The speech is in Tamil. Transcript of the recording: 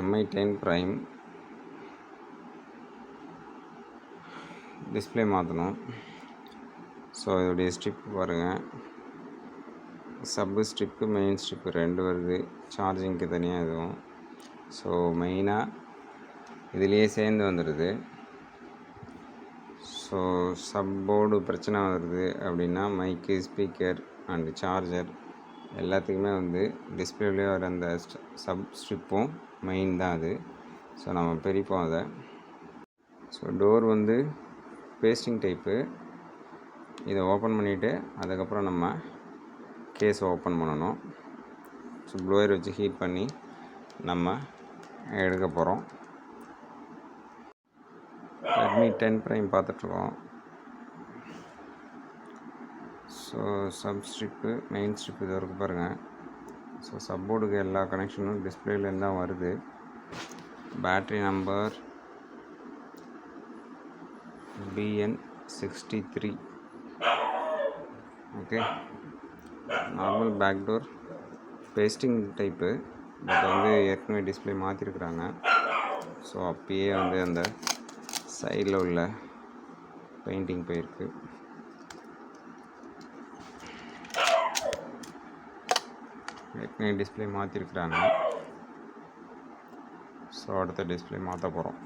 MI10 Prime டிஸ்பிளே மாற்றணும். ஸோ இதோடைய ஸ்ட்ரிப் பாருங்கள், சப்பு ஸ்ட்ரிப்பு மெயின் ஸ்ட்ரிப்பு 2 வருது. சார்ஜிங்க்கு தனியாக இதுவும். ஸோ மெயினாக இதுலேயே சேர்ந்து வந்துடுது. ஸோ சப்போர்டு பிரச்சனை வருது அப்படின்னா மைக்கு, ஸ்பீக்கர் அண்டு சார்ஜர் எல்லாத்துக்குமே வந்து டிஸ்பிளேலேயே வர அந்த சப் ஸ்ட்ரிப்பும் மெயின் தான் அது. ஸோ நம்ம பிரிப்போம் அதை. ஸோ டோர் வந்து பேஸ்டிங் டைப்பு. இதை ஓப்பன் பண்ணிவிட்டு அதுக்கப்புறம் நம்ம கேஸ் ஓப்பன் பண்ணணும். ஸோ ப்ளோயர் வச்சு ஹீட் பண்ணி நம்ம எடுக்க போகிறோம். Redmi 10 Prime பார்த்துட்ருக்கோம். So sub strip main strip இது வரைக்கும் பாருங்கள். ஸோ சப்போர்டுக்கு எல்லா கனெக்ஷனும் டிஸ்பிளேலேருந்து தான் வருது. Battery number BN63. Okay, normal back door pasting type. But வந்து ஏற்கனவே டிஸ்பிளே மாற்றிருக்குறாங்க. ஸோ அப்பயே வந்து அந்த சைடில் உள்ள பெயிண்டிங் போயிருக்கு. ஏற்கனவே டிஸ்பிளே மாற்றிருக்குறாங்க. ஸோ அடுத்த டிஸ்பிளே மாற்ற போகிறோம்.